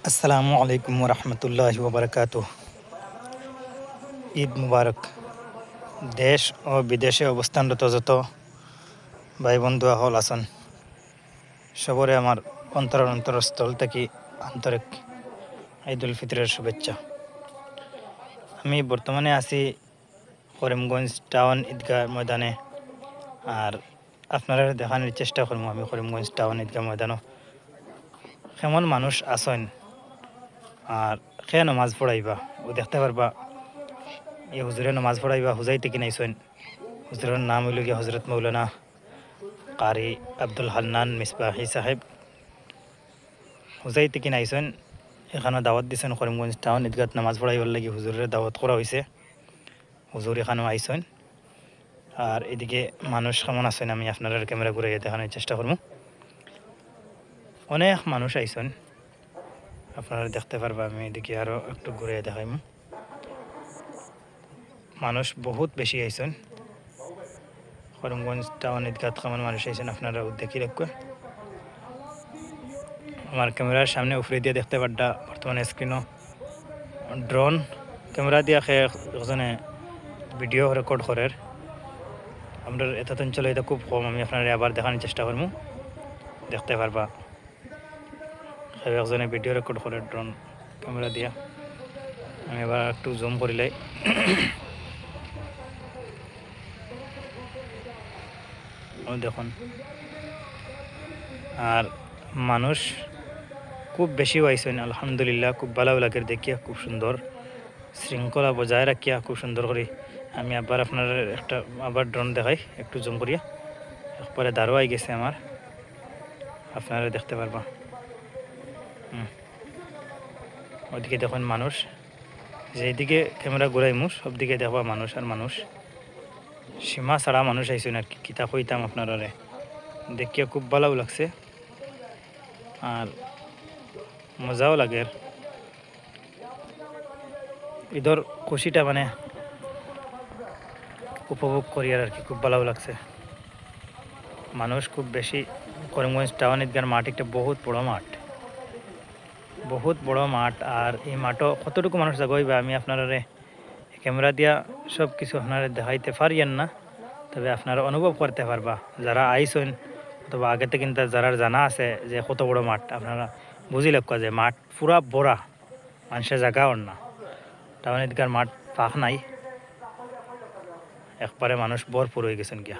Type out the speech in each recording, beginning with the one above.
আসসালামু আলাইকুম রহমতুল্লাহ ওবরাকাতুহ। ঈদ মুবারক। দেশ ও বিদেশে অবস্থানরত যত ভাই বন্ধু হল আছেন, সবরে আমার অন্তরস্থল থেকে আন্তরিক ঈদ উল ফিতরের শুভেচ্ছা। আমি বর্তমানে আছি করিমগঞ্জ টাউন ঈদগাহ ময়দানে, আর আপনারা দেখানোর চেষ্টা করবো আমি করিমগঞ্জ টাউন ঈদগাহ ময়দানও কেমন মানুষ আছেন আর খে নমাজ পড়াইবা ও দেখতে পারবা। এই হুজুরে নমাজ পড়াইবা হুজাইতে কিনাইছেন। হুজুরের নাম হইল গিয়া হজরত মৌলানা কারি আব্দুল হান্নান মিসবাহি সাহেব। হুজাইতে কিনাইছেন, এখানে দাওয়াত দিয়েছেন করিমগঞ্জ টাউন ঈদগাহ নামাজ পড়াইবার লাগি হুজুরের দাওয়াত করা হয়েছে। হুজুর এখানেও আইছেন। আর এদিকে মানুষ কেমন আছেন আমি আপনারা ক্যামেরা ঘুরে দেখানোর চেষ্টা করবো। অনেক মানুষ আইছেন, আপনারা দেখতে পারবা। আমি এদিকে আরও একটু ঘুরে দেখাইম। মানুষ বহুত বেশি আইছেন করিমগঞ্জ টাউন ঈদগাহ। কেমন মানুষ আইছেন আপনারা দেখি রাখবেন। আমার ক্যামেরার সামনে উপরে দিয়ে দেখতে পাড্ডা বর্তমানে স্ক্রিনও ড্রোন ক্যামেরা দিয়া একজনে ভিডিও রেকর্ড করার। আমরা এত অঞ্চলে এটা খুব কম, আমি আপনারা আবার দেখানোর চেষ্টা করবো। দেখতে পারবা একজনে ভিডিও রেকর্ড করে ড্রোন ক্যামেরা দিয়া। আমি এবার একটু জুম করিলাই দেখুন। আর মানুষ খুব বেশি হয়েছেন আলহামদুলিল্লাহ। খুব ভালো লাগে দেখিয়া, খুব সুন্দর শৃঙ্খলা বজায় রাখিয়া খুব সুন্দর করে। আমি আবার আপনার একটা আবার ড্রোন দেখাই, একটু জুম করিয়া। একবারে দাঁড়াই গেছে আমার, আপনারা দেখতে পারবা। ওইদিকে দেখুন মানুষ, যেদিকে ক্যামেরা ঘুরাইমু সব দিকে দেখবা মানুষ আর মানুষ। সীমা ছাড়া মানুষ আইসেন আর কি। কিতা কইতাম আপনারা দেখিয়া খুব ভালো লাগছে আর মজাও লাগে। ঈদর খুশিটা মানে উপভোগ করি আর কি, খুব ভালো লাগছে। মানুষ খুব বেশি। করিমগঞ্জ টাউন ঈদগাহ মাঠ একটা বহুত বড় মাঠ, বহুত বড় মাঠ। আর এই মাঠও কতটুকু মানুষ জাগইবা আমি আপনারা ক্যামেরা দিয়া সব কিছু আপনারা দেখাইতে পারিয়েন না, তবে আপনারা অনুভব করতে পারবা যারা আইসেন। অথবা আগে থেকে কিন্তু যারা জানা আছে যে কত বড় মাঠ, আপনারা বুঝি লাগবা যে মাঠ পুরা বড়া, মানুষের জায়গাও না। টাউন ঈদগাহ মাঠ ফাঁক নাই, একবারে মানুষ ভরপুর হয়ে গেছেন গিয়া।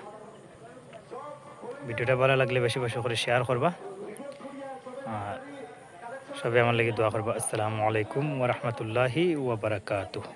ভিডিওটা ভালো লাগলে বেশি বেশি করে শেয়ার করবা আর সবাই আমার লাগি দোয়া করবা। আসসালামু আলাইকুম ওয়া রাহমাতুল্লাহি ওয়া বারাকাতুহু।